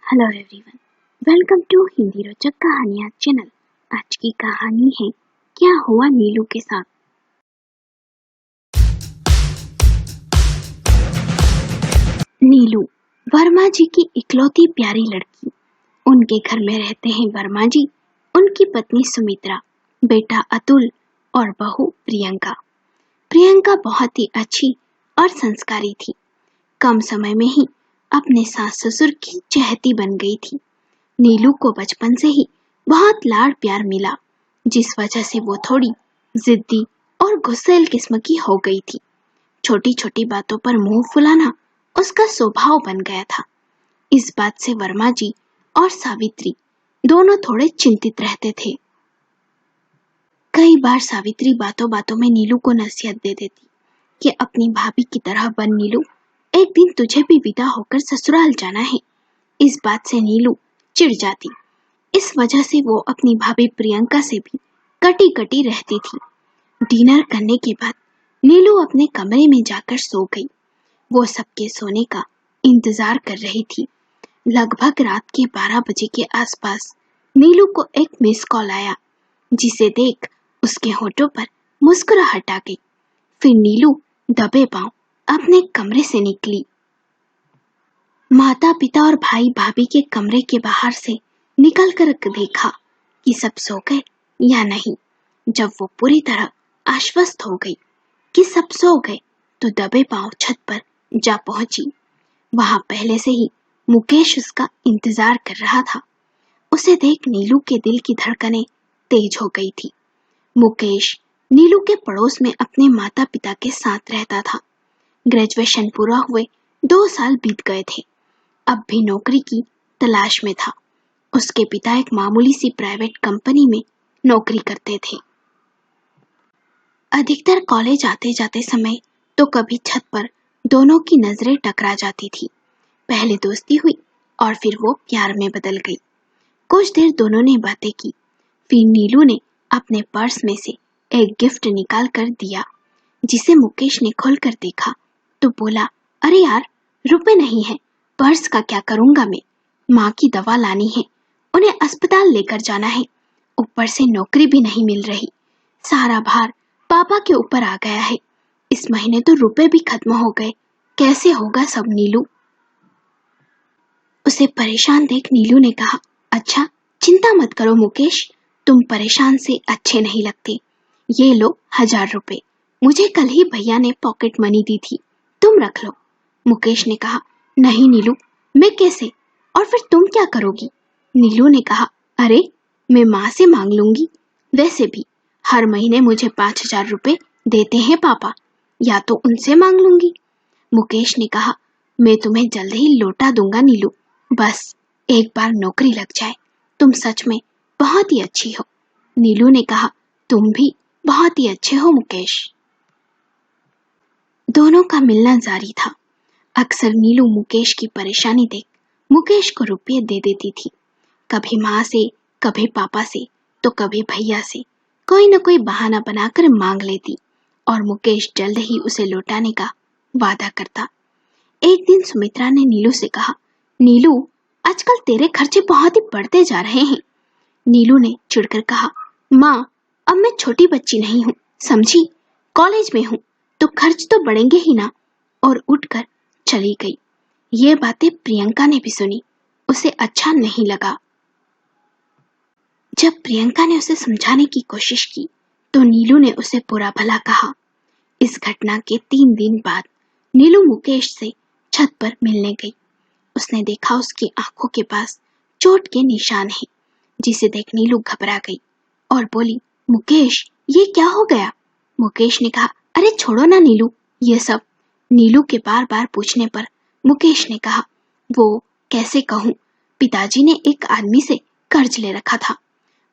Hello everyone, welcome to Hindi रोचक कहानियाँ channel. आज की कहानी है क्या हुआ नीलू के साथ। नीलू वर्मा जी की इकलौती प्यारी लड़की। उनके घर में रहते हैं वर्मा जी, उनकी पत्नी सुमित्रा, बेटा अतुल और बहू प्रियंका। प्रियंका बहुत ही अच्छी और संस्कारी थी। कम समय में ही अपने सास ससुर की चहेती बन गई थी। नीलू को बचपन से ही बहुत लाड़ प्यार मिला, जिस वजह से वो थोड़ी जिद्दी और गुस्सैल किस्म की हो गई थी। छोटी छोटी बातों पर मुंह फुलाना उसका स्वभाव बन गया था। इस बात से वर्मा जी और सावित्री दोनों थोड़े चिंतित रहते थे। कई बार सावित्री बातों बातों में नीलू को नसीहत दे देती कि अपनी भाभी की तरह बन नीलू, एक दिन तुझे भी विदा होकर ससुराल जाना है। इस बात से नीलू चिढ़ जाती। इस वजह से वो अपनी भाभी प्रियंका से भी कटी कटी रहती थी। डिनर करने के बाद नीलू अपने कमरे में जाकर सो गई। वो सबके सोने का इंतजार कर रही थी। लगभग रात के 12 बजे के आसपास नीलू को एक मिस कॉल आया, जिसे देख उसके होठों पर मुस्कुराहट आ गई। फिर नीलू दबे पांव अपने कमरे से निकली। माता पिता और भाई भाभी के कमरे के बाहर से निकल कर देखा कि सब सो गए या नहीं। जब वो पूरी तरह आश्वस्त हो गई कि सब सो गए तो दबे पांव छत पर जा पहुंची। वहां पहले से ही मुकेश उसका इंतजार कर रहा था। उसे देख नीलू के दिल की धड़कनें तेज हो गई थी। मुकेश नीलू के पड़ोस में अपने माता पिता के साथ रहता था। ग्रेजुएशन पूरा हुए 2 साल बीत गए थे। अब भी नौकरी की तलाश में था। उसके पिता एक मामूली सी प्राइवेट कंपनी में नौकरी करते थे। अधिकतर कॉलेज आते जाते समय तो कभी छत पर दोनों की नजरें टकरा जाती थी। पहले दोस्ती हुई और फिर वो प्यार में बदल गई। कुछ देर दोनों ने बातें की। फिर नीलू ने अपने पर्स में से एक गिफ्ट निकाल कर दिया, जिसे मुकेश ने खोलकर देखा तो बोला, अरे यार, रुपए नहीं है, पर्स का क्या करूंगा मैं? माँ की दवा लानी है, उन्हें अस्पताल लेकर जाना है, ऊपर से नौकरी भी नहीं मिल रही। सारा भार पापा के ऊपर आ गया है। इस महीने तो रुपए भी खत्म हो गए। कैसे होगा सब नीलू? उसे परेशान देख नीलू ने कहा, अच्छा चिंता मत करो मुकेश, तुम परेशान से अच्छे नहीं लगते। ये लो 1000 रुपए, मुझे कल ही भैया ने पॉकेट मनी दी थी, तुम रख लो। मुकेश ने कहा, नहीं नीलू, मैं कैसे, और फिर तुम क्या करोगी? नीलू ने कहा, अरे मैं माँ से मांग लूंगी। वैसे भी हर महीने मुझे 5000 रुपए देते हैं पापा, या तो उनसे मांग लूंगी। मुकेश ने कहा, मैं तुम्हें जल्द ही लौटा दूंगा नीलू, बस एक बार नौकरी लग जाए। तुम सच में बहुत ही अच्छी हो। नीलू ने कहा, तुम भी बहुत ही अच्छे हो मुकेश। दोनों का मिलना जारी था। अक्सर नीलू मुकेश की परेशानी देख मुकेश को रुपये दे देती थी। कभी माँ से, कभी पापा से, तो कभी भैया से। कोई न कोई बहाना बनाकर मांग लेती और मुकेश जल्द ही उसे लौटाने का वादा करता। एक दिन सुमित्रा ने नीलू से कहा, नीलू, आजकल तेरे खर्चे बहुत ही बढ़ते जा रहे हैं। नीलू ने चिढ़कर कहा, माँ, अब मैं छोटी बच्ची नहीं हूँ, समझी? कॉलेज में हूँ तो खर्च तो बढ़ेंगे ही ना। और उठकर चली गई। ये बातें प्रियंका ने भी सुनी। उसे अच्छा नहीं लगा। जब प्रियंका ने उसे समझाने की कोशिश की तो नीलू ने उसे बुरा भला कहा। इस घटना के 3 दिन बाद नीलू मुकेश से छत पर मिलने गई। उसने देखा उसकी आंखों के पास चोट के निशान हैं, जिसे देख नीलू घबरा गई और बोली, मुकेश, ये क्या हो गया? मुकेश ने कहा, अरे छोड़ो ना नीलू ये सब। नीलू के बार बार पूछने पर मुकेश ने कहा, वो कैसे कहूँ, पिताजी ने एक आदमी से कर्ज ले रखा था,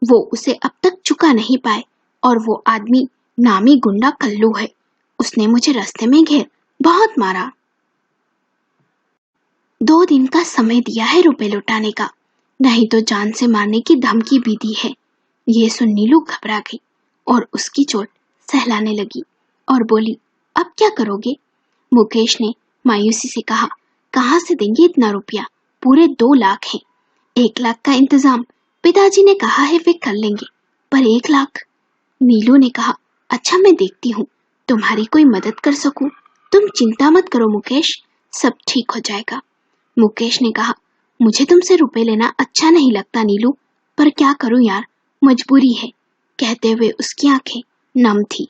वो उसे अब तक चुका नहीं पाए, और वो आदमी नामी गुंडा कल्लू है। उसने मुझे रास्ते में घेर बहुत मारा। 2 दिन का समय दिया है रुपए लौटाने का, नहीं तो जान से मारने की धमकी भी दी है। ये सुन नीलू घबरा गई और उसकी चोट सहलाने लगी और बोली, अब क्या करोगे? मुकेश ने मायूसी से कहा, कहाँ से देंगे इतना रुपया? पूरे 2 लाख हैं। 1 लाख का इंतजाम पिताजी ने कहा है वे कर लेंगे, पर 1 लाख? नीलू ने कहा, अच्छा मैं देखती हूँ, तुम्हारी कोई मदद कर सकूं। तुम चिंता मत करो मुकेश, सब ठीक हो जाएगा। मुकेश ने कहा, मुझे तुमसे रुपए लेना अच्छा नहीं लगता नीलू, पर क्या करूं यार, मजबूरी है। कहते हुए उसकी आंखें नम थी।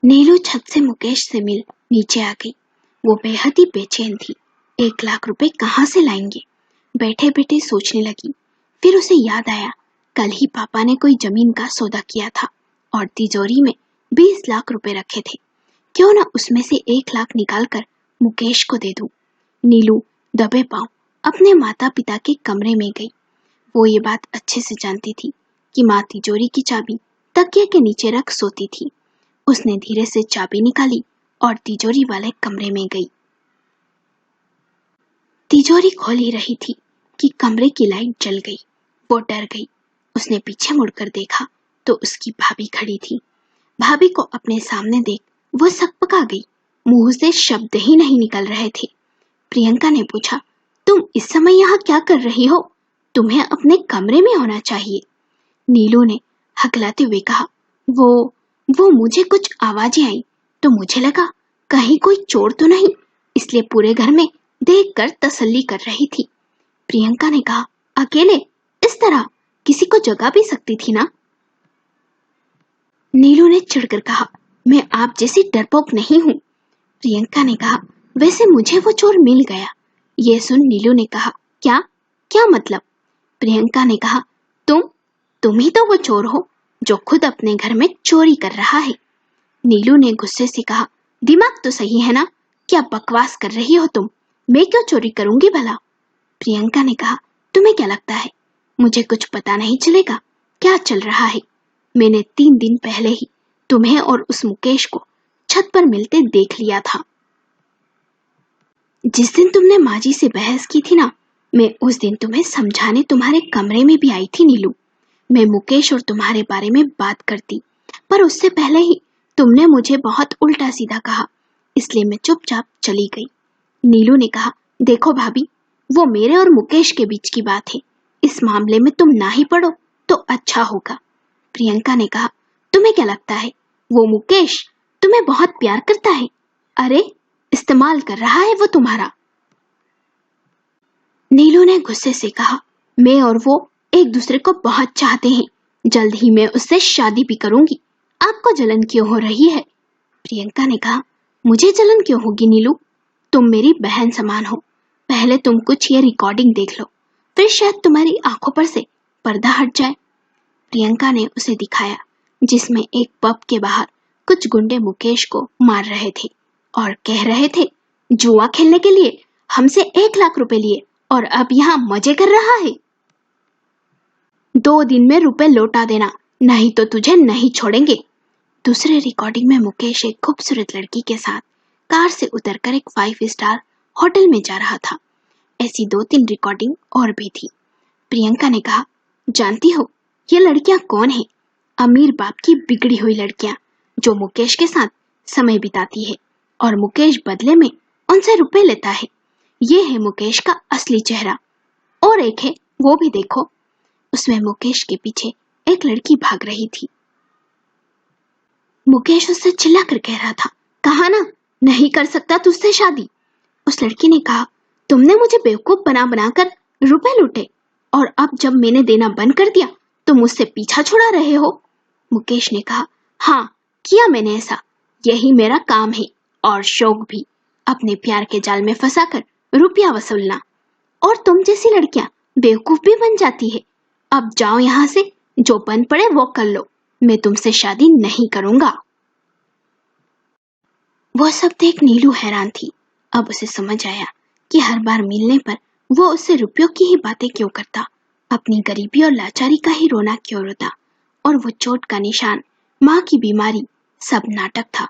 नीलू छत से मुकेश से मिल नीचे आ गई। वो बेहद ही बेचैन थी। 1 लाख रुपए कहाँ से लाएंगे? बैठे बैठे सोचने लगी। फिर उसे याद आया, कल ही पापा ने कोई जमीन का सौदा किया था और तिजोरी में 20 लाख रुपए रखे थे। क्यों ना उसमें से 1 लाख निकालकर मुकेश को दे दूं। नीलू दबे पांव अपने माता पिता के कमरे में गई। वो ये बात अच्छे से जानती थी कि माँ तिजोरी की चाबी तकिए के नीचे रख सोती थी। उसने धीरे से चाबी निकाली और तिजोरी वाले कमरे में गई। तिजोरी खोल ही रही थी कि कमरे की लाइट जल गई। वो डर गई। उसने पीछे मुड़कर देखा तो उसकी भाभी खड़ी थी। भाभी को अपने सामने देख वो सकपका गई। मुंह से शब्द ही नहीं निकल रहे थे। प्रियंका ने पूछा, तुम इस समय यहाँ क्या कर रही हो? तुम्हें अपने कमरे में होना चाहिए। नीलू ने हकलाते हुए कहा, वो मुझे कुछ आवाजें आई तो मुझे लगा कहीं कोई चोर तो नहीं, इसलिए पूरे घर में देखकर तसल्ली कर रही थी। प्रियंका ने कहा, अकेले इस तरह किसी को जगा भी सकती थी ना? नीलू ने चिढ़कर कहा, मैं आप जैसी डरपोक नहीं हूं। प्रियंका ने कहा, वैसे मुझे वो चोर मिल गया। ये सुन नीलू ने कहा, क्या क्या मतलब? प्रियंका ने कहा, तुम ही तो वो चोर हो जो खुद अपने घर में चोरी कर रहा है। नीलू ने गुस्से से कहा, दिमाग तो सही है ना? क्या बकवास कर रही हो तुम? मैं क्यों चोरी करूंगी भला? प्रियंका ने कहा, तुम्हें क्या लगता है मुझे कुछ पता नहीं चलेगा क्या चल रहा है? मैंने 3 दिन पहले ही तुम्हें और उस मुकेश को छत पर मिलते देख लिया था। जिस दिन तुमने माँ जी से बहस की थी ना, मैं उस दिन तुम्हें समझाने तुम्हारे कमरे में भी आई थी नीलू। मैं मुकेश और तुम्हारे बारे में बात करती, पर उससे पहले ही तुमने मुझे बहुत उल्टा सीधा कहा, इसलिए मैं चुपचाप चली गई। नीलू ने कहा, देखो भाभी, वो मेरे और मुकेश के बीच की बात है। इस मामले में तुम ना ही पड़ो तो अच्छा होगा। प्रियंका ने कहा, तुम्हें क्या लगता है वो मुकेश तुम्हें बहुत प्यार करता है? अरे इस्तेमाल कर रहा है वो तुम्हारा। नीलू ने गुस्से से कहा, मैं और वो एक दूसरे को बहुत चाहते हैं। जल्द ही मैं उससे शादी भी करूंगी। आपको जलन क्यों हो रही है? प्रियंका ने कहा, मुझे जलन क्यों होगी नीलू? तुम मेरी बहन समान हो। पहले तुम कुछ ये रिकॉर्डिंग देख लो, फिर शायद तुम्हारी आंखों पर से पर्दा हट जाए। प्रियंका ने उसे दिखाया, जिसमें एक पब के बाहर कुछ गुंडे मुकेश को मार रहे थे और कह रहे थे, जुआ खेलने के लिए हमसे 1 लाख रुपए लिए और अब यहाँ मजे कर रहा है। 2 दिन में रुपए लौटा देना, नहीं तो तुझे नहीं छोड़ेंगे। दूसरे रिकॉर्डिंग में मुकेश एक खूबसूरत लड़की के साथ कार से उतरकर एक 5 स्टार होटल में जा रहा था। ऐसी 2-3 रिकॉर्डिंग और भी थी। प्रियंका ने कहा, जानती हो ये लड़कियां कौन है? अमीर बाप की बिगड़ी हुई लड़कियां जो मुकेश के साथ समय बिताती है और मुकेश बदले में उनसे रुपए लेता है। ये है मुकेश का असली चेहरा। और एक है, वो भी देखो। उसमें मुकेश के पीछे एक लड़की भाग रही थी। मुकेश उससे चिल्लाकर कह रहा था, कहा ना नहीं कर सकता तुझसे शादी। उस लड़की ने कहा, तुमने मुझे बेवकूफ बना बनाकर रुपए लूटे और अब जब मैंने देना बंद कर दिया तो मुझसे पीछा छुड़ा रहे हो। मुकेश ने कहा, हाँ किया मैंने ऐसा, यही मेरा काम है और शौक भी, अपने प्यार के जाल में फंसाकर रुपया वसूलना। और तुम जैसी लड़कियां बेवकूफ भी बन जाती है। अब जाओ यहाँ से, जो बन पड़े वो कर लो, मैं तुमसे शादी नहीं करूंगा। वो सब देख नीलू हैरान थी। अब उसे समझ आया कि हर बार मिलने पर वो उससे रुपयों की ही बातें क्यों करता, अपनी गरीबी और लाचारी का ही रोना क्यों रोता। और वो चोट का निशान, माँ की बीमारी, सब नाटक था।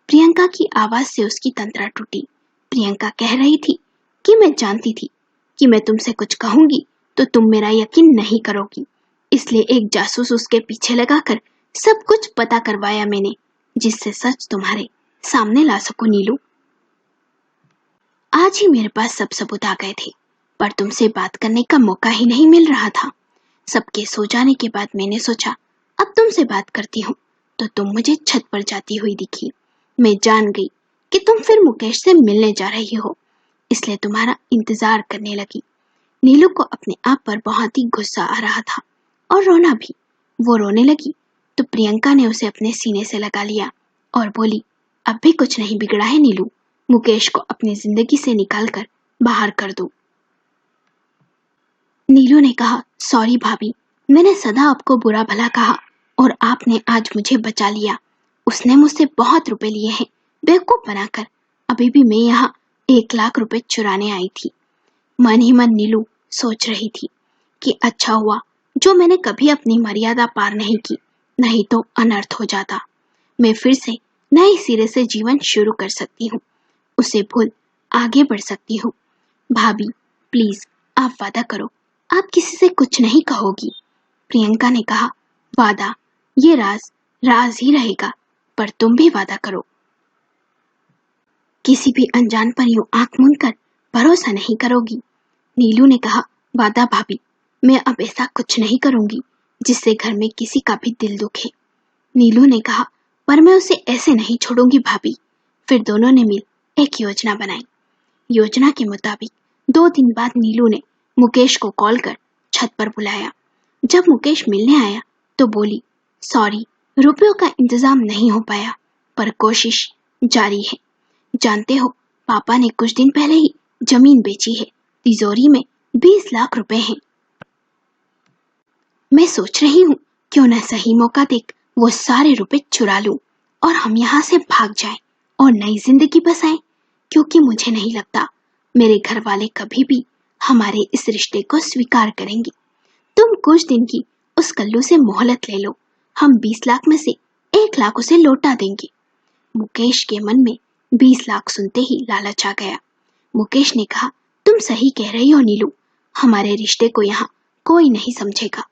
प्रियंका की आवाज से उसकी तंत्रा टूटी। प्रियंका कह रही थी कि मैं जानती थी कि मैं तुमसे कुछ कहूंगी तो तुम मेरा यकीन नहीं करोगी, इसलिए एक जासूस उसके पीछे लगाकर सब कुछ पता करवाया मैंने, जिससे सच तुम्हारे सामने ला सकूं नीलू। आज ही मेरे पास सब सबूत आ गए थे, पर तुमसे बात करने का मौका ही नहीं मिल रहा था। सबके सो जाने के बाद मैंने सोचा अब तुमसे बात करती हूँ, तो तुम मुझे छत पर जाती हुई दिखी। मैं जान गई कि तुम फिर मुकेश से मिलने जा रही हो, इसलिए तुम्हारा इंतजार करने लगी। नीलू को अपने आप पर बहुत ही गुस्सा आ रहा था और रोना भी। वो रोने लगी तो प्रियंका ने उसे अपने सीने से लगा लिया और बोली, अब भी कुछ नहीं बिगड़ा है नीलू, मुकेश को अपनी जिंदगी से निकालकर बाहर कर दो। नीलू ने कहा, सॉरी भाभी, मैंने सदा आपको बुरा भला कहा और आपने आज मुझे बचा लिया। उसने मुझसे बहुत रुपए लिए हैं, बेवकूफ बनाकर। अभी भी मैं यहाँ 1 लाख रुपए चुराने आई थी। मन ही मन नीलू सोच रही थी कि अच्छा हुआ जो मैंने कभी अपनी मर्यादा पार नहीं की, नहीं तो अनर्थ हो जाता। मैं फिर से नए सिरे से जीवन शुरू कर सकती हूँ, उसे भूल आगे बढ़ सकती हूँ। भाभी प्लीज आप वादा करो, आप किसी से कुछ नहीं कहोगी। प्रियंका ने कहा, वादा? ये राज राज ही रहेगा, पर तुम भी वादा करो। किसी भी अनजान पर यूं आंख मूंद कर भरोसा नहीं करोगी। नीलू ने कहा, वादा भाभी, मैं अब ऐसा कुछ नहीं करूंगी जिससे घर में किसी का भी दिल दुखे। नीलू ने कहा, पर मैं उसे ऐसे नहीं छोड़ूंगी भाभी। फिर दोनों ने मिल एक योजना बनाई। योजना के मुताबिक 2 दिन बाद नीलू ने मुकेश को कॉल कर छत पर बुलाया। जब मुकेश मिलने आया तो बोली, सॉरी, रुपयों का इंतजाम नहीं हो पाया, पर कोशिश जारी है। जानते हो, पापा ने कुछ दिन पहले ही जमीन बेची है, तिजोरी में 20 लाख रुपए हैं। मैं सोच रही हूँ क्यों न सही मौका देख वो सारे रुपए चुरा लूं और हम यहाँ से भाग जाएं और नई जिंदगी बसाएं, क्योंकि मुझे नहीं लगता मेरे घर वाले कभी भी हमारे इस रिश्ते को स्वीकार करेंगे। तुम कुछ दिन की उस कल्लू से मोहलत ले लो, हम 20 लाख में से 1 लाख उसे लौटा देंगे। मुकेश के मन में 20 लाख सुनते ही लालच आ गया। मुकेश ने कहा, तुम सही कह रही हो नीलू, हमारे रिश्ते को यहाँ कोई नहीं समझेगा,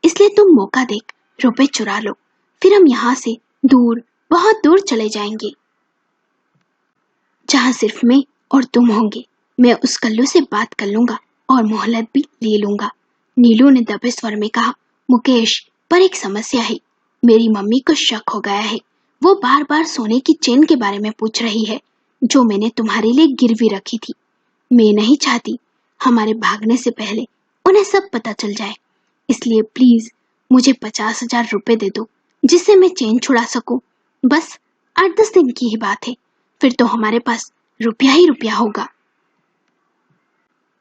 इसलिए तुम मौका देख रुपए चुरा लो, फिर हम यहाँ से दूर, बहुत दूर चले जाएंगे, जहाँ सिर्फ मैं और तुम होंगे। मैं उस कल्लू से बात कर लूंगा और मोहलत भी ले लूंगा। नीलू ने दबे स्वर में कहा, मुकेश, पर एक समस्या है। मेरी मम्मी को शक हो गया है। वो बार बार सोने की चेन के बारे में पूछ रही है जो मैंने तुम्हारे लिए गिरवी रखी थी। मैं नहीं चाहती हमारे भागने से पहले उन्हें सब पता चल जाए, इसलिए प्लीज मुझे 50,000 रुपए दे दो जिससे मैं चेन छुड़ा सकूं। बस 8-10 दिन की ही बात है, फिर तो हमारे पास रुपया ही रुपया होगा।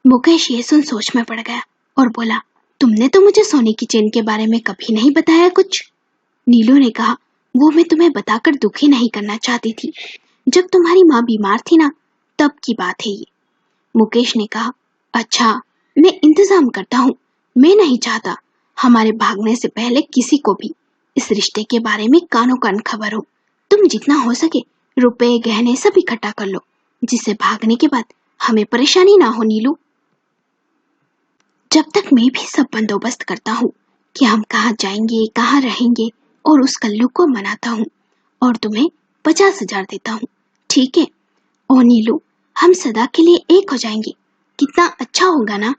मुकेश ये सुन सोच में पड़ गया और बोला, तुमने तो मुझे सोने की चेन के बारे में कभी नहीं बताया कुछ। नीलू ने कहा, वो मैं तुम्हें बताकर दुखी नहीं करना चाहती थी। जब तुम्हारी माँ बीमार थी ना, तब की बात है ये। मुकेश ने कहा, अच्छा, मैं इंतजाम करता हूँ। मैं नहीं चाहता हमारे भागने से पहले किसी को भी इस रिश्ते के बारे में कानो कान खबर हो। तुम जितना हो सके रुपए गहने सब इकट्ठा कर लो, जिससे भागने के बाद हमें परेशानी ना हो नीलू। जब तक मैं भी सब बंदोबस्त करता हूँ कि हम कहाँ जाएंगे, कहाँ रहेंगे, और उस कल्लू को मनाता हूँ और तुम्हें 50,000 देता हूँ, ठीक है? ओ नीलू, हम सदा के लिए एक हो जाएंगे, कितना अच्छा होगा ना?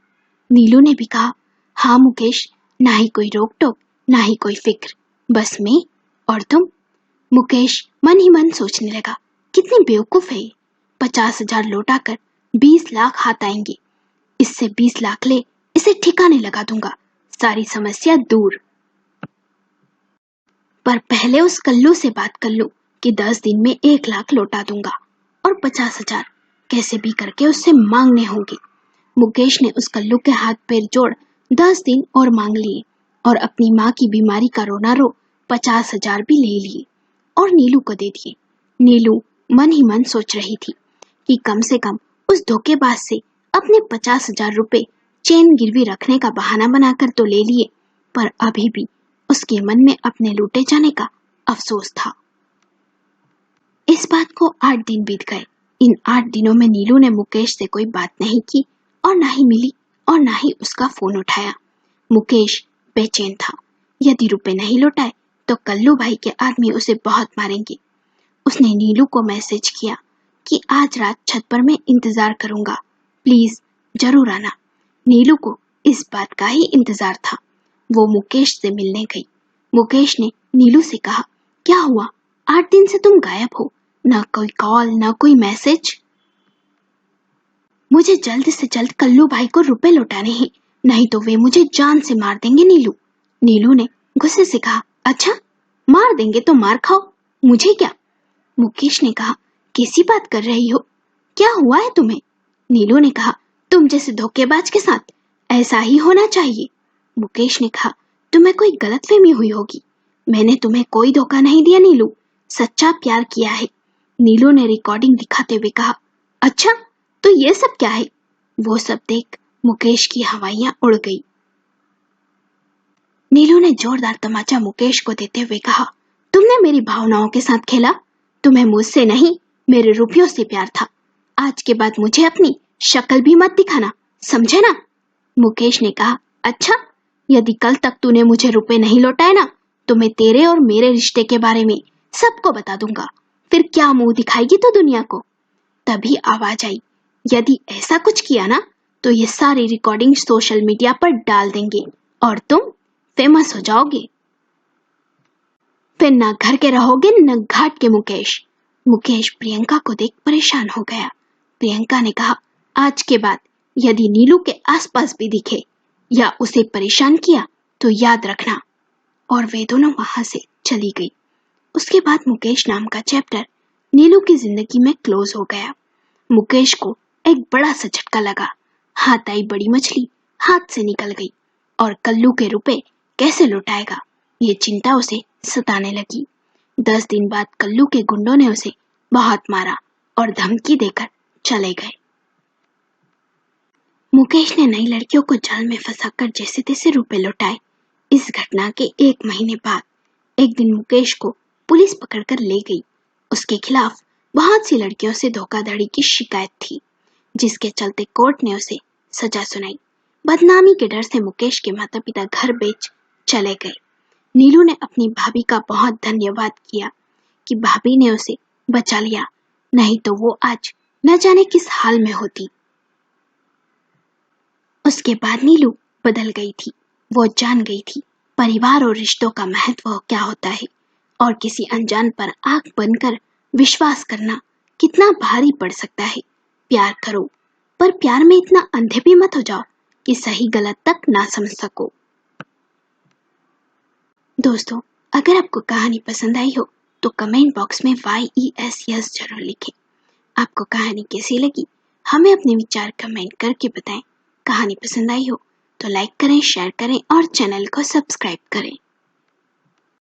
नीलू ने भी कहा, हाँ मुकेश, ना ही कोई रोक टोक, ना ही कोई फिक्र, बस मैं और तुम। मुकेश मन ही मन सोचने लगा, कितनी बेवकूफ है ये। 50,000 लौटा कर 20 लाख हाथ आएंगे। इससे 20 लाख ले इसे ठिकाने लगा दूंगा, सारी समस्या दूर। पर पहले उस कल्लू से बात कर लूं कि 10 दिन में 1 लाख लौटा दूंगा और 50,000 कैसे भी करके उससे मांगने होंगे। मुकेश ने उस कल्लू के हाथ पैर जोड़ 10 दिन और मांग लिए और अपनी माँ की बीमारी का रोना रो 50,000 भी ले लिए और नीलू को दे दिए। नीलू मन ही मन सोच रही थी कि कम से कम उस धोखेबाज से अपने 50,000 रुपए चेन गिरवी रखने का बहाना बनाकर तो ले लिए, पर अभी भी उसके मन में अपने लूटे जाने का अफसोस था। इस बात को 8 दिन बीत गए। इन 8 दिनों में नीलू ने मुकेश से कोई बात नहीं की और ना ही मिली और ना ही उसका फोन उठाया। मुकेश बेचैन था। यदि रुपए नहीं लौटाए तो कल्लू भाई के आदमी उसे बहुत मारेंगे। उसने नीलू को मैसेज किया कि आज रात छत पर मैं इंतजार करूंगा, प्लीज जरूर आना। नीलू को इस बात का ही इंतजार था। वो मुकेश से मिलने गई। मुकेश ने नीलू से कहा, क्या हुआ, 8 दिन से तुम गायब हो, ना कोई कॉल ना कोई मैसेज। मुझे जल्द से जल्द कल्लू भाई को रुपए लौटाने हैं, नहीं तो वे मुझे जान से मार देंगे। नीलू ने गुस्से से कहा, अच्छा मार देंगे तो मार खाओ, मुझे क्या। मुकेश ने कहा, कैसी बात कर रही हो, क्या हुआ है तुम्हें। नीलू ने कहा, तुम जैसे धोखेबाज के साथ ऐसा ही होना चाहिए। मुकेश ने कहा, तुम्हें कोई गलतफहमी हुई होगी, मैंने तुम्हें कोई धोखा नहीं दिया नीलू, सच्चा प्यार किया है। नीलू ने रिकॉर्डिंग दिखाते हुए कहा, अच्छा तो ये सब क्या है। वो सब देख मुकेश की हवाइयां उड़ गई। नीलू ने जोरदार तमाचा मुकेश को देते हुए कहा, तुमने मेरी भावनाओं के साथ खेला, तुम्हें मुझसे नहीं मेरे रुपयों से प्यार था। आज के बाद मुझे अपनी शक्ल भी मत दिखाना, समझे ना। मुकेश ने कहा, अच्छा यदि कल तक तूने मुझे रुपए नहीं लौटाए ना, तो मैं तेरे और मेरे रिश्ते के बारे में सबको बता दूंगा, फिर क्या मुंह दिखाएगी तो दुनिया को। तभी आवाज आई, यदि ऐसा कुछ किया ना तो ये सारी रिकॉर्डिंग सोशल मीडिया पर डाल देंगे और तुम फेमस हो जाओगे, फिर ना घर के रहोगे न घाट के। मुकेश प्रियंका को देख परेशान हो गया। प्रियंका ने कहा, आज के बाद यदि नीलू के आसपास भी दिखे या उसे परेशान किया तो याद रखना। और वे दोनों वहां से चली गई। उसके बाद मुकेश नाम का चैप्टर नीलू की जिंदगी में क्लोज हो गया। मुकेश को एक बड़ा सा झटका लगा। हाथ आई बड़ी मछली हाथ से निकल गई और कल्लू के रुपए कैसे लौटाएगा, ये चिंता उसे सताने लगी। 10 दिन बाद कल्लू के गुंडों ने उसे बहुत मारा और धमकी देकर चले गए। मुकेश ने नई लड़कियों को जाल में फंसाकर जैसे तैसे रुपए लौटाए। इस घटना के 1 महीने बाद एक दिन मुकेश को पुलिस पकड़कर ले गई। उसके खिलाफ बहुत सी लड़कियों से धोखाधड़ी की शिकायत थी, जिसके चलते कोर्ट ने उसे सजा सुनाई। बदनामी के डर से मुकेश के माता पिता घर बेच चले गए। नीलू ने अपनी भाभी का बहुत धन्यवाद किया कि भाभी ने उसे बचा लिया, नहीं तो वो आज न जाने किस हाल में होती। उसके बाद नीलू बदल गई थी। वो जान गई थी परिवार और रिश्तों का महत्व क्या होता है और किसी अनजान पर आंख बनकर विश्वास करना कितना भारी पड़ सकता है। प्यार करो, पर प्यार में इतना अंधे भी मत हो जाओ कि सही गलत तक ना समझ सको। दोस्तों, अगर आपको कहानी पसंद आई हो तो कमेंट बॉक्स में YES जरूर लिखें। आपको कहानी कैसी लगी हमें अपने विचार कमेंट करके बताएं। कहानी पसंद आई हो तो लाइक करें, शेयर करें और चैनल को सब्सक्राइब करें।